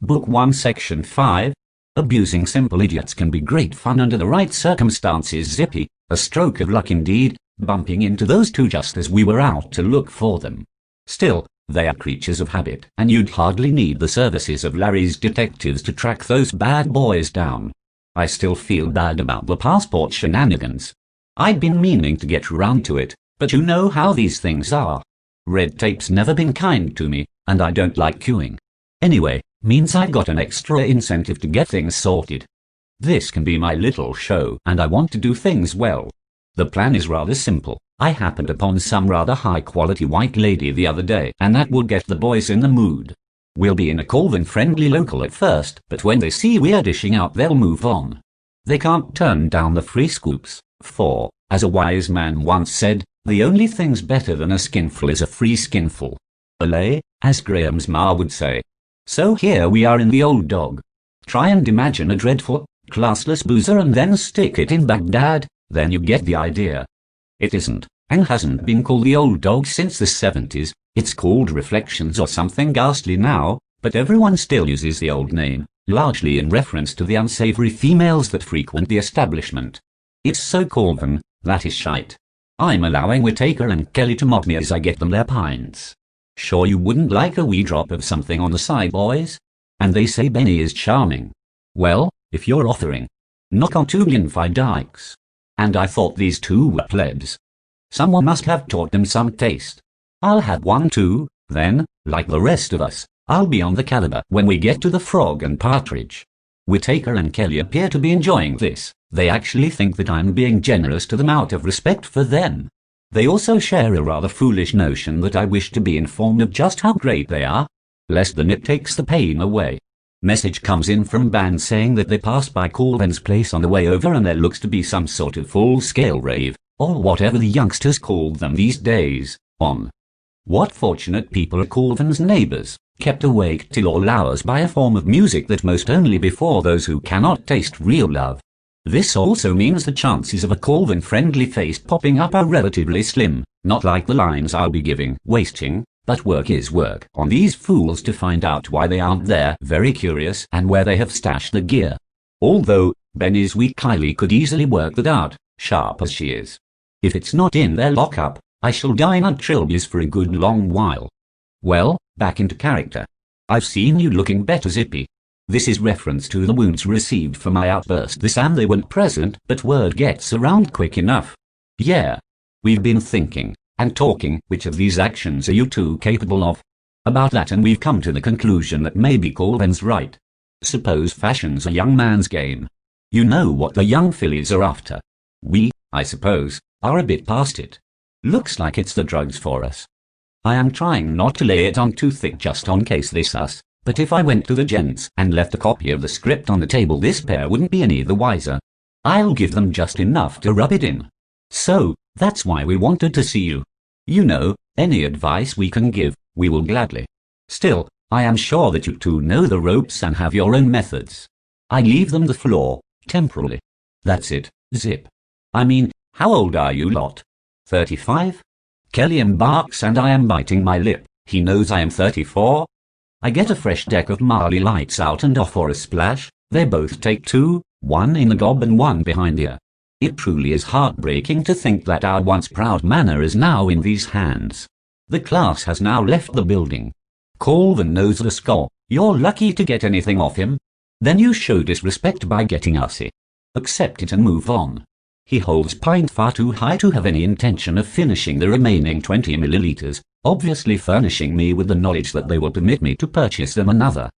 Book 1 Section 5. Abusing simple idiots can be great fun under the right circumstances. Zippy, a stroke of luck indeed, bumping into those two just as we were out to look for them. Still, they are creatures of habit, and you'd hardly need the services of Larry's detectives to track those bad boys down. I still feel bad about the passport shenanigans. I'd been meaning to get round to it, but you know how these things are. Red tape's never been kind to me, and I don't like queuing. Anyway, means I've got an extra incentive to get things sorted. This can be my little show, and I want to do things well. The plan is rather simple. I happened upon some rather high-quality white lady the other day, and that will get the boys in the mood. We'll be in a Colvin-friendly local at first, but when they see we're dishing out they'll move on. They can't turn down the free scoops, for, as a wise man once said, the only thing's better than a skinful is a free skinful. Olé, as Graham's ma would say. So here we are in the old dog. Try and imagine a dreadful, classless boozer and then stick it in Baghdad, then you get the idea. It isn't, and hasn't been called the old dog since the 70s, it's called Reflections or something ghastly now, but everyone still uses the old name, largely in reference to the unsavory females that frequent the establishment. It's so Colvin, that is shite. I'm allowing Whittaker and Kelly to mock me as I get them their pints. Sure you wouldn't like a wee drop of something on the side, boys? And they say Benny is charming. Well, if you're offering, knock on 2 Glenfie dikes. And I thought these two were plebs. Someone must have taught them some taste. I'll have one too, then, like the rest of us, I'll be on the caliber when we get to the Frog and Partridge. Whittaker and Kelly appear to be enjoying this. They actually think that I'm being generous to them out of respect for them. They also share a rather foolish notion that I wish to be informed of just how great they are, less than it takes the pain away. Message comes in from band saying that they passed by Colvin's place on the way over and there looks to be some sort of full-scale rave, or whatever the youngsters call them these days, on. What fortunate people are Colvin's neighbours, kept awake till all hours by a form of music that most only before those who cannot taste real love. This also means the chances of a Colvin-friendly face popping up are relatively slim, not like the lines I'll be giving, wasting, but work is work on these fools to find out why they aren't there, very curious, and where they have stashed the gear. Although, Benny's weak Kylie could easily work that out, sharp as she is. If it's not in their lockup, I shall dine on trilbies for a good long while. Well, back into character. I've seen you looking better, Zippy. This is reference to the wounds received for my outburst this and they weren't present, but word gets around quick enough. Yeah. We've been thinking, and talking, which of these actions are you two capable of? About that, and we've come to the conclusion that maybe Colvin's right. Suppose fashion's a young man's game. You know what the young fillies are after. We, I suppose, are a bit past it. Looks like it's the drugs for us. I am trying not to lay it on too thick just on case this us. But if I went to the gents and left a copy of the script on the table, this pair wouldn't be any the wiser. I'll give them just enough to rub it in. So, that's why we wanted to see you. You know, any advice we can give, we will gladly. Still, I am sure that you two know the ropes and have your own methods. I leave them the floor, temporarily. That's it, Zip. I mean, how old are you lot? 35? Kelly embarks and I am biting my lip. He knows I am 34. I get a fresh deck of Marley lights out and off for a splash. They both take 2, one in the gob and one behind ear. It truly is heartbreaking to think that our once proud manor is now in these hands. The class has now left the building. Colvin knows the score. You're lucky to get anything off him. Then you show disrespect by getting ussy. Accept it and move on. He holds pint far too high to have any intention of finishing the remaining 20 milliliters, obviously furnishing me with the knowledge that they will permit me to purchase them another.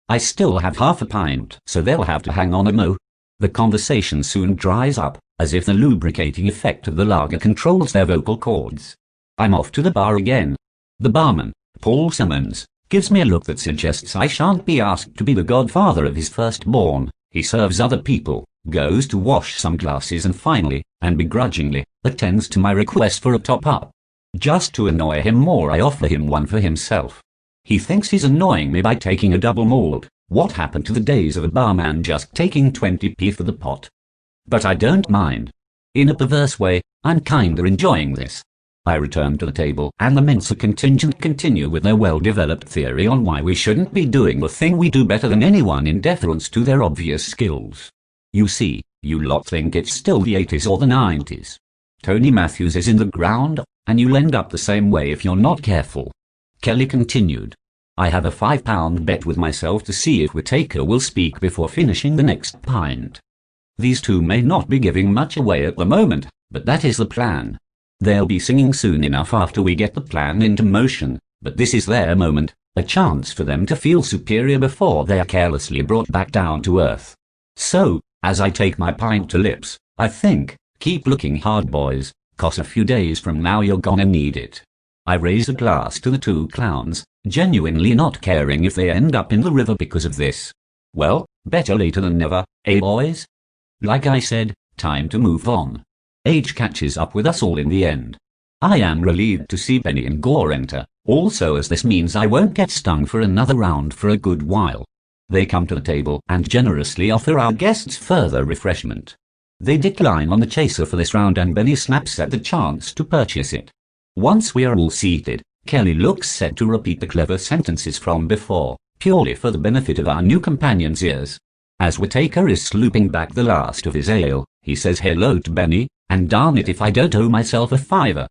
I still have half a pint, so they'll have to hang on a mo. The conversation soon dries up, as if the lubricating effect of the lager controls their vocal cords. I'm off to the bar again. The barman, Paul Simmons, gives me a look that suggests I shan't be asked to be the godfather of his firstborn. He serves other people, goes to wash some glasses and finally, and begrudgingly, attends to my request for a top-up. Just to annoy him more, I offer him one for himself. He thinks he's annoying me by taking a double malt. What happened to the days of a barman just taking 20p for the pot? But I don't mind. In a perverse way, I'm kinda enjoying this. I return to the table, and the Mensa contingent continue with their well-developed theory on why we shouldn't be doing the thing we do better than anyone in deference to their obvious skills. You see, you lot think it's still the 80s or the 90s. Tony Matthews is in the ground, and you'll end up the same way if you're not careful. Kelly continued. I have a £5 bet with myself to see if Whittaker will speak before finishing the next pint. These two may not be giving much away at the moment, but that is the plan. They'll be singing soon enough after we get the plan into motion, but this is their moment, a chance for them to feel superior before they are carelessly brought back down to earth. So, as I take my pint to lips, I think, keep looking hard, boys, 'cause a few days from now you're gonna need it. I raise a glass to the two clowns, genuinely not caring if they end up in the river because of this. Well, better later than never, eh boys? Like I said, time to move on. Age catches up with us all in the end. I am relieved to see Benny and Gore enter, also, as this means I won't get stung for another round for a good while. They come to the table and generously offer our guests further refreshment. They decline on the chaser for this round, and Benny snaps at the chance to purchase it. Once we are all seated, Kelly looks set to repeat the clever sentences from before, purely for the benefit of our new companion's ears. As Whittaker is slooping back the last of his ale, he says hello to Benny, and darn it if I don't owe myself a fiver.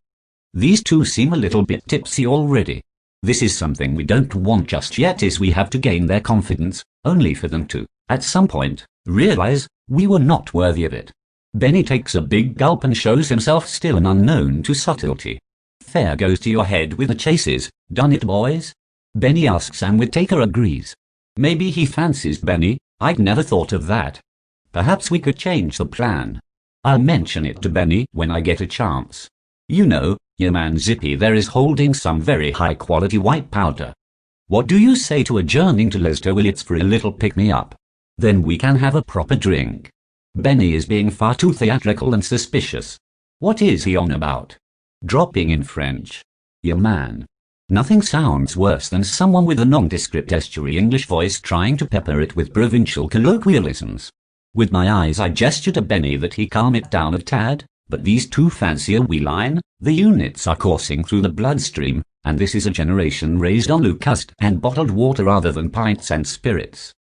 These two seem a little bit tipsy already. This is something we don't want just yet, as we have to gain their confidence, only for them to, at some point, realize we were not worthy of it. Benny takes a big gulp and shows himself still an unknown to subtlety. Fair goes to your head with the chases, done it, boys? Benny asks, and Whittaker agrees. Maybe he fancies Benny, I'd never thought of that. Perhaps we could change the plan. I'll mention it to Benny when I get a chance. You know, your man Zippy there is holding some very high-quality white powder. What do you say to adjourning to Leicester Willits for a little pick-me-up? Then we can have a proper drink. Benny is being far too theatrical and suspicious. What is he on about? Dropping in French. Your man. Nothing sounds worse than someone with a nondescript estuary English voice trying to pepper it with provincial colloquialisms. With my eyes I gesture to Benny that he calm it down a tad, but these two fancy a wee line. The units are coursing through the bloodstream, and this is a generation raised on Lucust and bottled water rather than pints and spirits.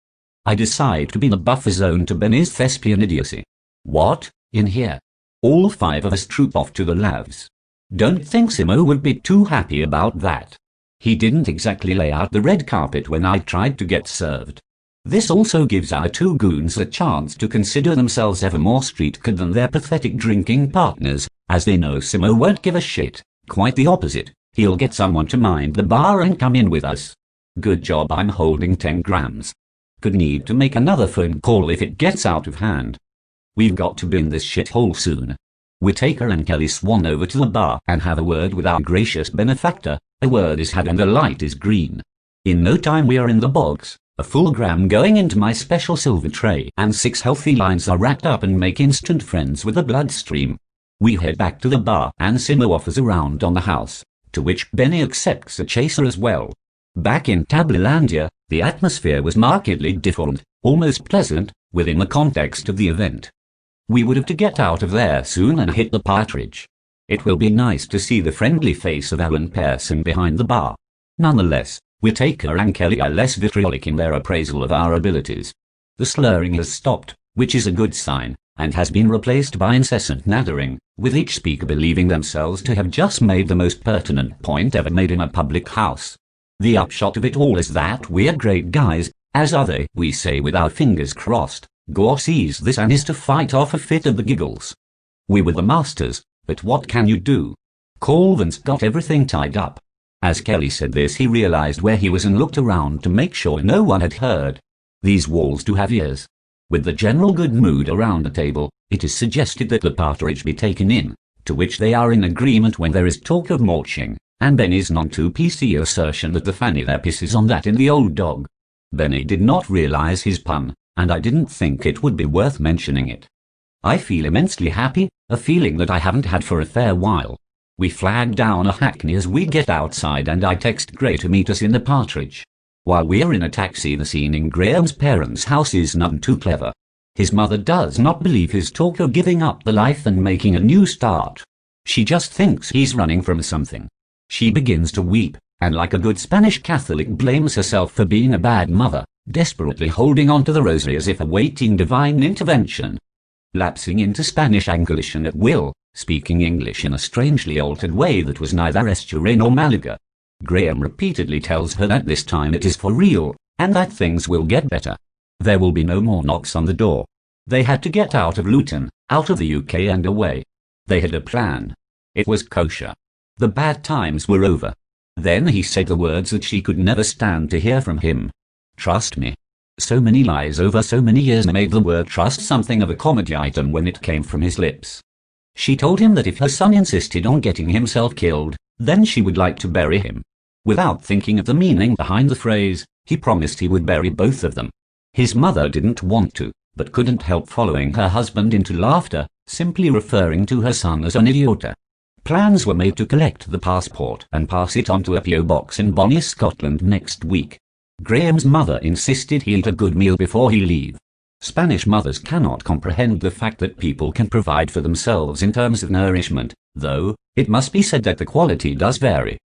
I decide to be the buffer zone to Benny's thespian idiocy. What? In here? All five of us troop off to the lavs. Don't think Simo would be too happy about that. He didn't exactly lay out the red carpet when I tried to get served. This also gives our two goons a chance to consider themselves ever more street cred than their pathetic drinking partners, as they know Simo won't give a shit. Quite the opposite. He'll get someone to mind the bar and come in with us. Good job I'm holding 10 grams. Could need to make another phone call if it gets out of hand. We've got to bin this shithole soon. Whittaker and Kelly swan over to the bar and have a word with our gracious benefactor. A word is had and the light is green. In no time we are in the box. A full gram going into my special silver tray, and 6 healthy lines are racked up and make instant friends with the bloodstream. We head back to the bar, and Simo offers a round on the house, to which Benny accepts a chaser as well. Back in Tablelandia, the atmosphere was markedly different, almost pleasant, within the context of the event. We would have to get out of there soon and hit the partridge. It will be nice to see the friendly face of Alan Pearson behind the bar. Nonetheless, Whittaker and Kelly are less vitriolic in their appraisal of our abilities. The slurring has stopped, which is a good sign, and has been replaced by incessant nattering, with each speaker believing themselves to have just made the most pertinent point ever made in a public house. The upshot of it all is that we're great guys, as are they, we say with our fingers crossed. Gore sees this and is to fight off a fit of the giggles. We were the masters, but what can you do? Colvin's got everything tied up. As Kelly said this, he realized where he was and looked around to make sure no one had heard. These walls do have ears. With the general good mood around the table, it is suggested that the partridge be taken in, to which they are in agreement when there is talk of mulching, and Benny's non-too-PC assertion that the fanny there pisses on that in the old dog. Benny did not realize his pun, and I didn't think it would be worth mentioning it. I feel immensely happy, a feeling that I haven't had for a fair while. We flag down a hackney as we get outside, and I text Gray to meet us in the partridge. While we're in a taxi, the scene in Graham's parents' house is none too clever. His mother does not believe his talk of giving up the life and making a new start. She just thinks he's running from something. She begins to weep, and like a good Spanish Catholic blames herself for being a bad mother, desperately holding on to the rosary as if awaiting divine intervention. Lapsing into Spanish Anglican at will, speaking English in a strangely altered way that was neither Estoril nor Malaga, Graham repeatedly tells her that this time it is for real, and that things will get better. There will be no more knocks on the door. They had to get out of Luton, out of the UK and away. They had a plan. It was kosher. The bad times were over. Then he said the words that she could never stand to hear from him. Trust me. So many lies over so many years made the word trust something of a comedy item when it came from his lips. She told him that if her son insisted on getting himself killed, then she would like to bury him. Without thinking of the meaning behind the phrase, he promised he would bury both of them. His mother didn't want to, but couldn't help following her husband into laughter, simply referring to her son as an idiota. Plans were made to collect the passport and pass it on to a P.O. box in Bonnie, Scotland next week. Graham's mother insisted he eat a good meal before he leave. Spanish mothers cannot comprehend the fact that people can provide for themselves in terms of nourishment, though it must be said that the quality does vary.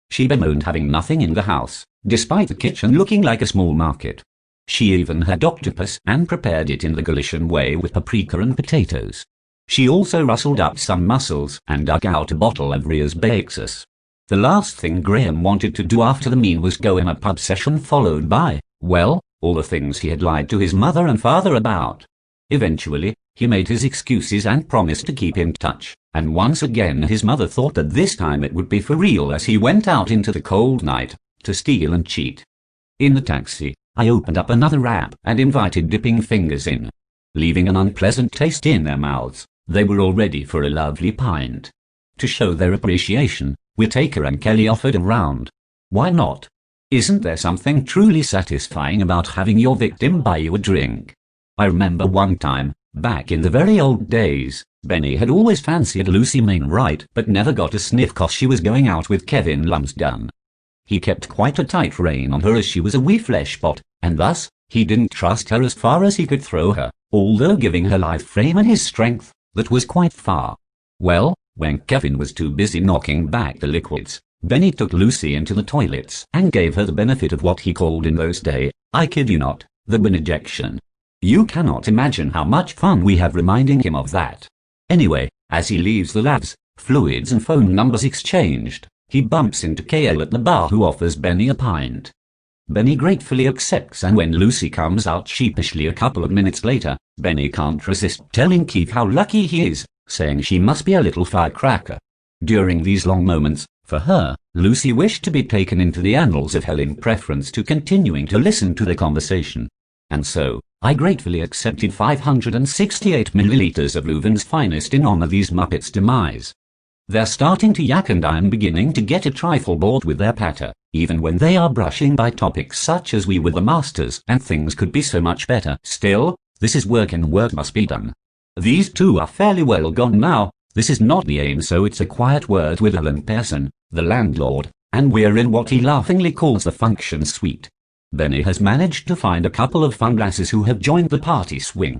She bemoaned having nothing in the house, despite the kitchen looking like a small market. She even had octopus and prepared it in the Galician way with paprika and potatoes. She also rustled up some mussels and dug out a bottle of Ria's Baxus. The last thing Graham wanted to do after the meal was go in a pub session followed by, well, all the things he had lied to his mother and father about. Eventually, he made his excuses and promised to keep in touch, and once again his mother thought that this time it would be for real as he went out into the cold night, to steal and cheat. In the taxi, I opened up another wrap and invited dipping fingers in. Leaving an unpleasant taste in their mouths, they were all ready for a lovely pint. To show their appreciation, Whittaker and Kelly offered a round. Why not? Isn't there something truly satisfying about having your victim buy you a drink? I remember one time, back in the very old days, Benny had always fancied Lucy Mainwright but never got a sniff 'cause she was going out with Kevin Lumsden. He kept quite a tight rein on her as she was a wee fleshpot, and thus, he didn't trust her as far as he could throw her, although giving her life frame and his strength, that was quite far. Well, when Kevin was too busy knocking back the liquids, Benny took Lucy into the toilets and gave her the benefit of what he called in those days, I kid you not, the benejection. You cannot imagine how much fun we have reminding him of that. Anyway, as he leaves the labs, fluids and phone numbers exchanged, he bumps into KL at the bar who offers Benny a pint. Benny gratefully accepts, and when Lucy comes out sheepishly a couple of minutes later, Benny can't resist telling Keith how lucky he is, saying she must be a little firecracker. During these long moments, for her, Lucy wished to be taken into the annals of hell in preference to continuing to listen to the conversation. And so, I gratefully accepted 568 milliliters of Leuven's finest in honor of these Muppets' demise. They're starting to yak and I'm beginning to get a trifle bored with their patter, even when they are brushing by topics such as we were the masters and things could be so much better. Still, this is work and work must be done. These two are fairly well gone now. This is not the aim, so it's a quiet word with Alan Pearson, the landlord, and we're in what he laughingly calls the function suite. Benny has managed to find a couple of fun lasses who have joined the party swing.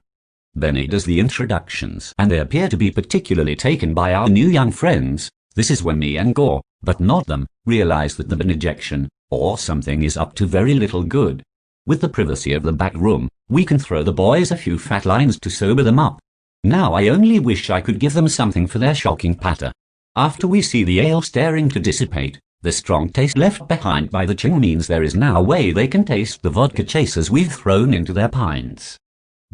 Benny does the introductions, and they appear to be particularly taken by our new young friends. This is when me and Gore, but not them, realize that the benejection, or something, is up to very little good. With the privacy of the back room, we can throw the boys a few fat lines to sober them up. Now I only wish I could give them something for their shocking patter. After we see the ale staring to dissipate, the strong taste left behind by the ching means there is now a way they can taste the vodka chasers we've thrown into their pints.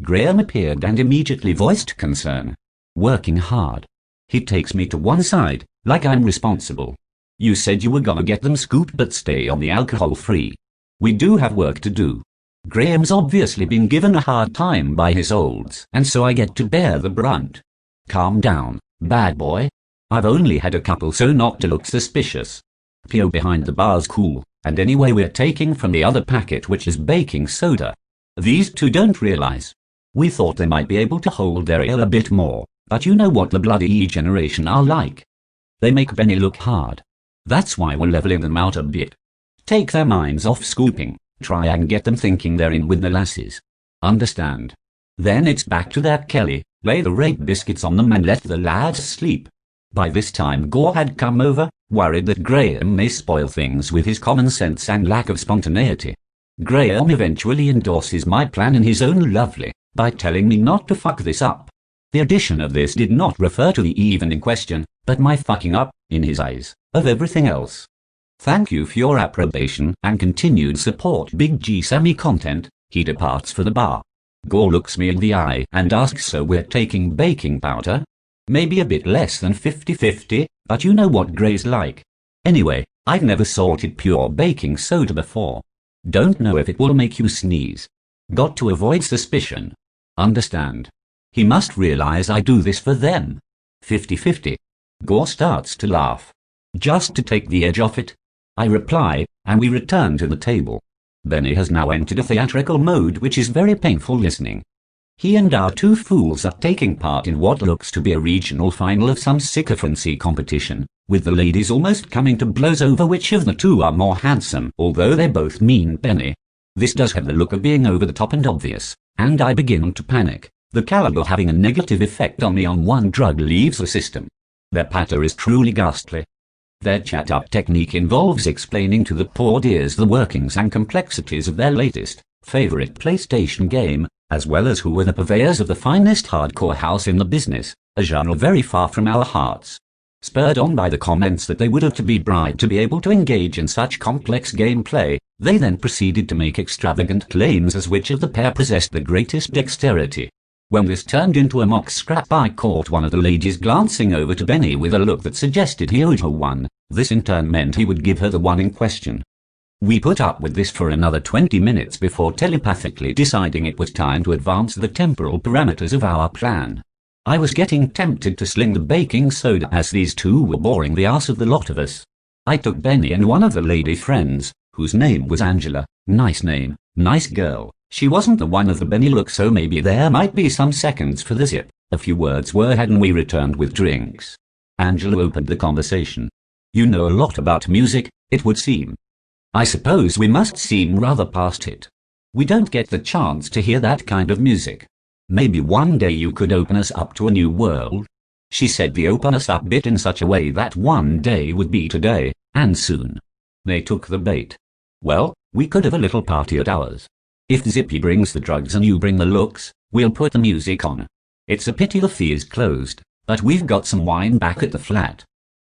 Graham appeared and immediately voiced concern. Working hard. He takes me to one side, like I'm responsible. You said you were gonna get them scooped but stay on the alcohol-free. We do have work to do. Graham's obviously been given a hard time by his olds, and so I get to bear the brunt. Calm down, bad boy. I've only had a couple, so not to look suspicious. P.O. behind the bar's cool, and anyway we're taking from the other packet, which is baking soda. These two don't realize. We thought they might be able to hold their ale a bit more, but you know what the bloody generation are like. They make Benny look hard. That's why we're leveling them out a bit. Take their minds off scooping, try and get them thinking they're in with the lasses. Understand? Then it's back to that Kelly, lay the rape biscuits on them and let the lads sleep. By this time Gore had come over, worried that Graham may spoil things with his common sense and lack of spontaneity. Graham eventually endorses my plan in his own lovely, by telling me not to fuck this up. The addition of this did not refer to the event in question, but my fucking up, in his eyes, of everything else. Thank you for your approbation and continued support, Big G semi-content. He departs for the bar. Gore looks me in the eye and asks, so we're taking baking powder? Maybe a bit less than 50-50, but you know what Gray's like. Anyway, I've never salted pure baking soda before. Don't know if it will make you sneeze. Got to avoid suspicion. Understand? He must realize I do this for them. 50-50. Gore starts to laugh. Just to take the edge off it, I reply, and we return to the table. Benny has now entered a theatrical mode which is very painful listening. He and our two fools are taking part in what looks to be a regional final of some sycophancy competition, with the ladies almost coming to blows over which of the two are more handsome, although they both mean Benny. This does have the look of being over the top and obvious, and I begin to panic, the caliber having a negative effect on me on one drug leaves the system. Their patter is truly ghastly. Their chat-up technique involves explaining to the poor dears the workings and complexities of their latest, favorite PlayStation game, as well as who were the purveyors of the finest hardcore house in the business, a genre very far from our hearts. Spurred on by the comments that they would have to be bribed to be able to engage in such complex gameplay, they then proceeded to make extravagant claims as which of the pair possessed the greatest dexterity. When this turned into a mock scrap, I caught one of the ladies glancing over to Benny with a look that suggested he owed her one. This in turn meant he would give her the one in question. We put up with this for another 20 minutes before telepathically deciding it was time to advance the temporal parameters of our plan. I was getting tempted to sling the baking soda as these two were boring the ass of the lot of us. I took Benny and one of the lady friends, whose name was Angela. Nice name, nice girl. She wasn't the one of the Benny look, so maybe there might be some seconds for the zip. A few words were had and we returned with drinks. Angela opened the conversation. You know a lot about music, it would seem. I suppose we must seem rather past it. We don't get the chance to hear that kind of music. Maybe one day you could open us up to a new world. She said the open us up bit in such a way that one day would be today, and soon. They took the bait. Well, we could have a little party at ours. If Zippy brings the drugs and you bring the looks, we'll put the music on. It's a pity the fee is closed, but we've got some wine back at the flat.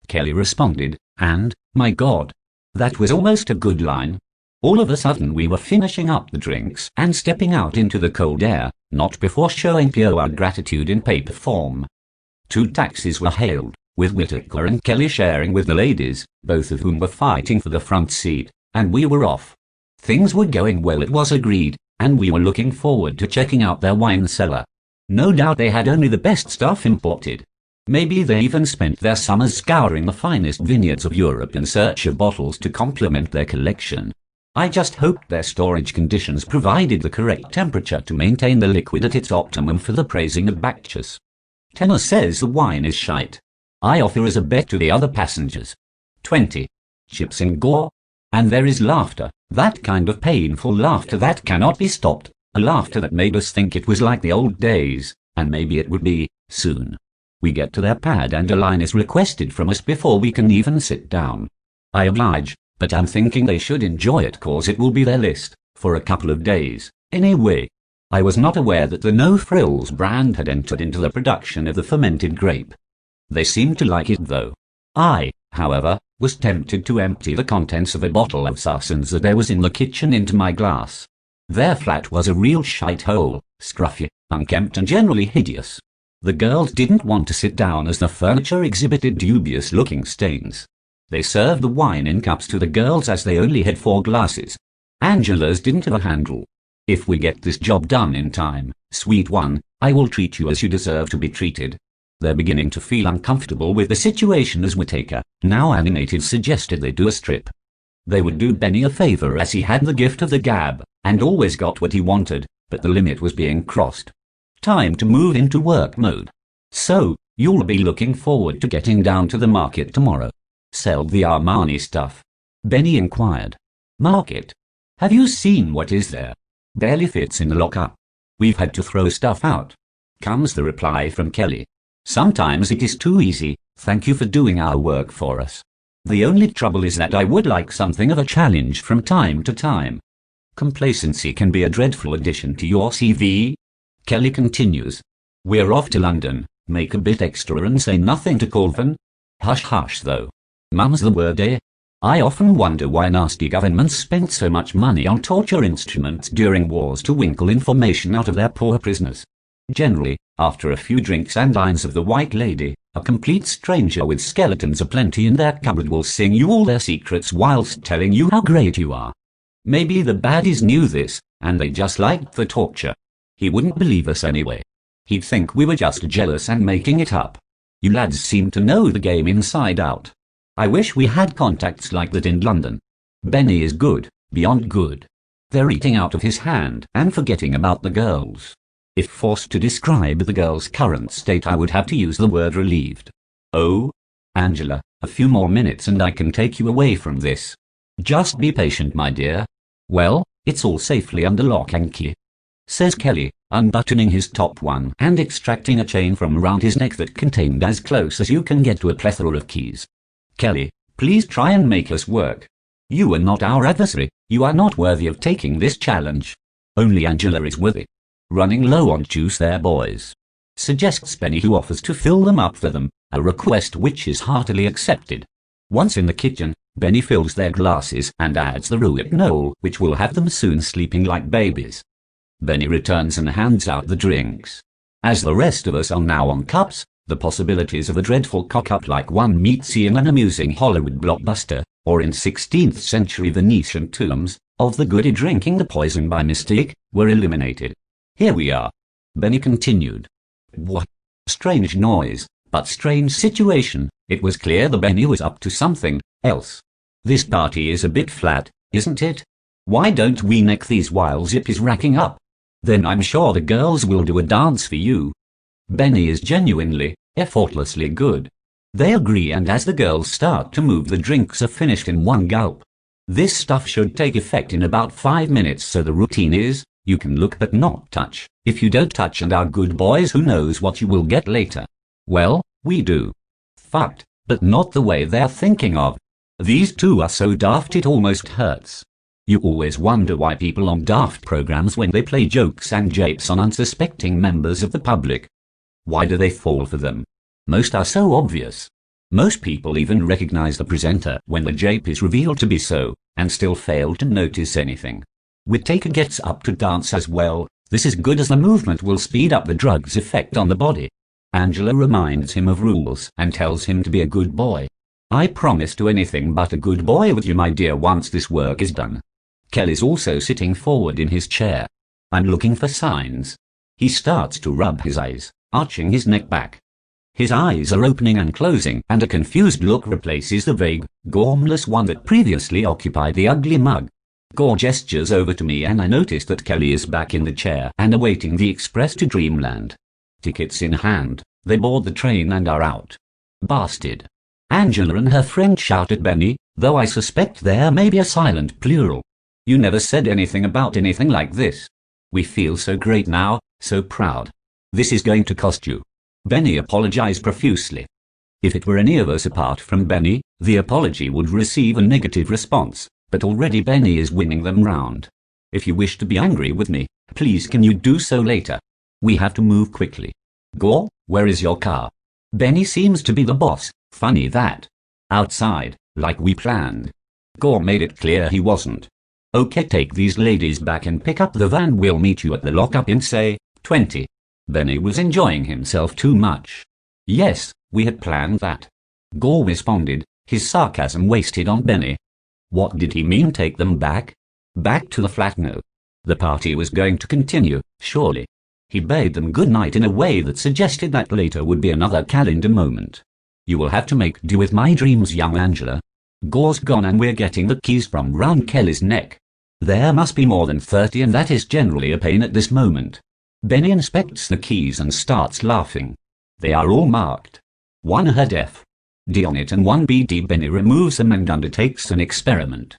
Kelly responded, and, my God, that was almost a good line. All of a sudden we were finishing up the drinks and stepping out into the cold air, not before showing Pio our gratitude in paper form. 2 taxis were hailed, with Whittaker and Kelly sharing with the ladies, both of whom were fighting for the front seat, and we were off. Things were going well, it was agreed, and we were looking forward to checking out their wine cellar. No doubt they had only the best stuff imported. Maybe they even spent their summers scouring the finest vineyards of Europe in search of bottles to complement their collection. I just hoped their storage conditions provided the correct temperature to maintain the liquid at its optimum for the praising of Bacchus. Tenor says the wine is shite. I offer as a bet to the other passengers. 20. Chips and Gore. And there is laughter, that kind of painful laughter that cannot be stopped, a laughter that made us think it was like the old days, and maybe it would be, soon. We get to their pad and a line is requested from us before we can even sit down. I oblige, but I'm thinking they should enjoy it cause it will be their list, for a couple of days, anyway. I was not aware that the No Frills brand had entered into the production of the fermented grape. They seemed to like it though. I, however, was tempted to empty the contents of a bottle of Sarsens that there was in the kitchen into my glass. Their flat was a real shite hole, scruffy, unkempt and generally hideous. The girls didn't want to sit down as the furniture exhibited dubious-looking stains. They served the wine in cups to the girls as they only had 4 glasses. Angela's didn't have a handle. If we get this job done in time, sweet one, I will treat you as you deserve to be treated. They're beginning to feel uncomfortable with the situation as Whittaker, now animated, suggested they do a strip. They would do Benny a favor as he had the gift of the gab, and always got what he wanted, but the limit was being crossed. Time to move into work mode. So, you'll be looking forward to getting down to the market tomorrow. Sell the Armani stuff. Benny inquired. Market? Have you seen what is there? Barely fits in the lockup. We've had to throw stuff out. Comes the reply from Kelly. Sometimes it is too easy, Thank you for doing our work for us. The only trouble is that I would like something of a challenge from time to time. Complacency can be a dreadful addition to your CV. Kelly continues. We're off to London, make a bit extra and say nothing to Colvin. Hush hush though. Mum's the word, eh? I often wonder why nasty governments spent so much money on torture instruments during wars to winkle information out of their poor prisoners. Generally, after a few drinks and lines of the White Lady, a complete stranger with skeletons aplenty in their cupboard will sing you all their secrets whilst telling you how great you are. Maybe the baddies knew this, and they just liked the torture. He wouldn't believe us anyway. He'd think we were just jealous and making it up. You lads seem to know the game inside out. I wish we had contacts like that in London. Benny is good, beyond good. They're eating out of his hand and forgetting about the girls. If forced to describe the girl's current state, I would have to use the word relieved. Oh, Angela, a few more minutes and I can take you away from this. Just be patient, my dear. Well, it's all safely under lock and key, says Kelly, unbuttoning his top one and extracting a chain from around his neck that contained as close as you can get to a plethora of keys. Kelly, please try and make us work. You are not our adversary. You are not worthy of taking this challenge. Only Angela is worthy. Running low on juice there, boys, suggests Benny, who offers to fill them up for them, a request which is heartily accepted. Once in the kitchen, Benny fills their glasses and adds the Rohypnol, which will have them soon sleeping like babies. Benny returns and hands out the drinks. As the rest of us are now on cups, the possibilities of a dreadful cock-up like one meets in an amusing Hollywood blockbuster, or in 16th century Venetian tombs, of the goody drinking the poison by mistake, were eliminated. Here we are. Benny continued. What? Strange noise, but strange situation. It was clear that Benny was up to something else. This party is a bit flat, isn't it? Why don't we neck these while Zip is racking up? Then I'm sure the girls will do a dance for you. Benny is genuinely, effortlessly good. They agree, and as the girls start to move, the drinks are finished in one gulp. This stuff should take effect in about 5 minutes, so the routine is, you can look but not touch. If you don't touch and are good boys, who knows what you will get later? Well, we do. Fucked, but not the way they're thinking of. These two are so daft it almost hurts. You always wonder why people on daft programs, when they play jokes and japes on unsuspecting members of the public, why do they fall for them? Most are so obvious. Most people even recognize the presenter when the jape is revealed to be so, and still fail to notice anything. Whittaker gets up to dance as well. This is good, as the movement will speed up the drug's effect on the body. Angela reminds him of rules and tells him to be a good boy. I promise to anything but a good boy with you, my dear, once this work is done. Kelly's also sitting forward in his chair. I'm looking for signs. He starts to rub his eyes, arching his neck back. His eyes are opening and closing, and a confused look replaces the vague, gormless one that previously occupied the ugly mug. Gore gestures over to me, and I notice that Kelly is back in the chair and awaiting the express to Dreamland. Tickets in hand, they board the train and are out. Bastard. Angela and her friend shout at Benny, though I suspect there may be a silent plural. You never said anything about anything like this. We feel so great now, so proud. This is going to cost you. Benny apologized profusely. If it were any of us apart from Benny, the apology would receive a negative response, but already Benny is winning them round. If you wish to be angry with me, please can you do so later? We have to move quickly. Gore, where is your car? Benny seems to be the boss. Funny that. Outside, like we planned. Gore made it clear he wasn't. Okay, take these ladies back and pick up the van. We'll meet you at the lockup in, say, 20. Benny was enjoying himself too much. Yes, we had planned that. Gore responded, his sarcasm wasted on Benny. What did he mean, take them back? Back to the flat? No. The party was going to continue, surely. He bade them good night in a way that suggested that later would be another calendar moment. You will have to make do with my dreams, young Angela. Gore's gone and we're getting the keys from round Kelly's neck. There must be more than 30, and that is generally a pain at this moment. Benny inspects the keys and starts laughing. They are all marked. One had F. D on it and one BD. Benny removes them and undertakes an experiment.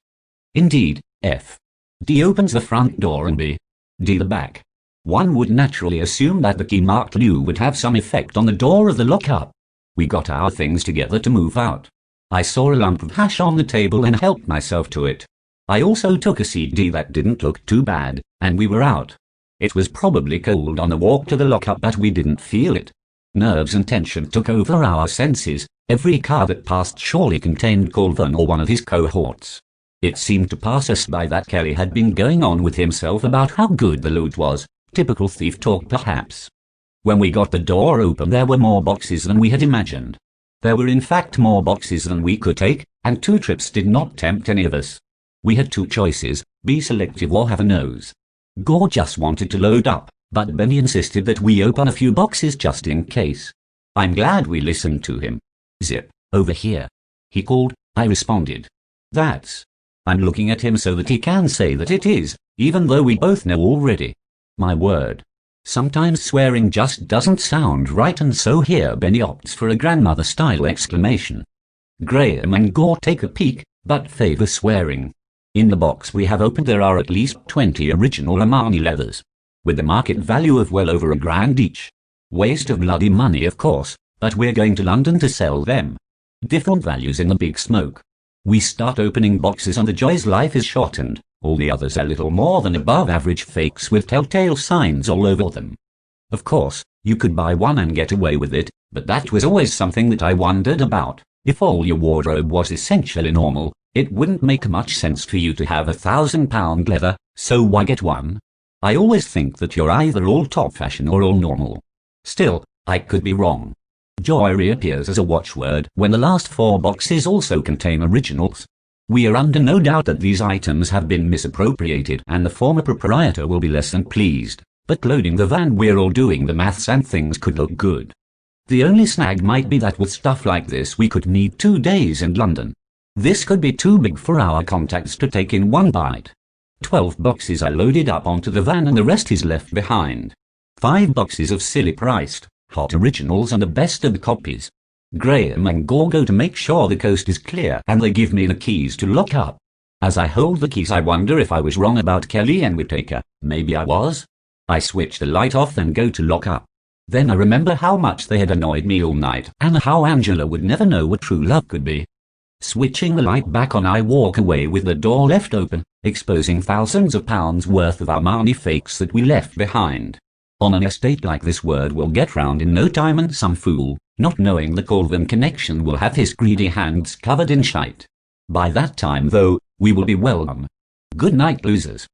Indeed, F. D opens the front door and B. D the back. One would naturally assume that the key marked Lou would have some effect on the door of the lockup. We got our things together to move out. I saw a lump of hash on the table and helped myself to it. I also took a CD that didn't look too bad, and we were out. It was probably cold on the walk to the lockup, but we didn't feel it. Nerves and tension took over our senses. Every car that passed surely contained Colvin or one of his cohorts. It seemed to pass us by that Kelly had been going on with himself about how good the loot was. Typical thief talk perhaps. When we got the door open, there were more boxes than we had imagined. There were in fact more boxes than we could take, and 2 trips did not tempt any of us. We had 2 choices, be selective or have a nose. Gore just wanted to load up, but Benny insisted that we open a few boxes just in case. I'm glad we listened to him. Zip, over here, he called. I responded. That's. I'm looking at him so that he can say that it is, even though we both know already. My word. Sometimes swearing just doesn't sound right, and so here Benny opts for a grandmother-style exclamation. Graham and Gore take a peek, but favor swearing. In the box we have opened there are at least 20 original Armani leathers, with a market value of well over $1,000 each. Waste of bloody money of course, but we're going to London to sell them. Different values in the big smoke. We start opening boxes and the Joy's life is shortened. All the others are little more than above average fakes with telltale signs all over them. Of course, you could buy one and get away with it, but that was always something that I wondered about. If all your wardrobe was essentially normal, it wouldn't make much sense for you to have £1,000 leather, so why get one? I always think that you're either all top fashion or all normal. Still, I could be wrong. Joy reappears as a watchword when the last 4 boxes also contain originals. We are under no doubt that these items have been misappropriated and the former proprietor will be less than pleased, but loading the van we're all doing the maths and things could look good. The only snag might be that with stuff like this we could need 2 days in London. This could be too big for our contacts to take in one bite. 12 boxes are loaded up onto the van and the rest is left behind. 5 boxes of silly priced, hot originals and the best of the copies. Graham and Gore go to make sure the coast is clear and they give me the keys to lock up. As I hold the keys I wonder if I was wrong about Kelly and Whittaker. Maybe I was. I switch the light off and go to lock up. Then I remember how much they had annoyed me all night and how Angela would never know what true love could be. Switching the light back on I walk away with the door left open, exposing thousands of pounds worth of Armani fakes that we left behind. On an estate like this word will get round in no time and some fool, not knowing the Colvin connection, will have his greedy hands covered in shite. By that time though, we will be well on. Good night losers.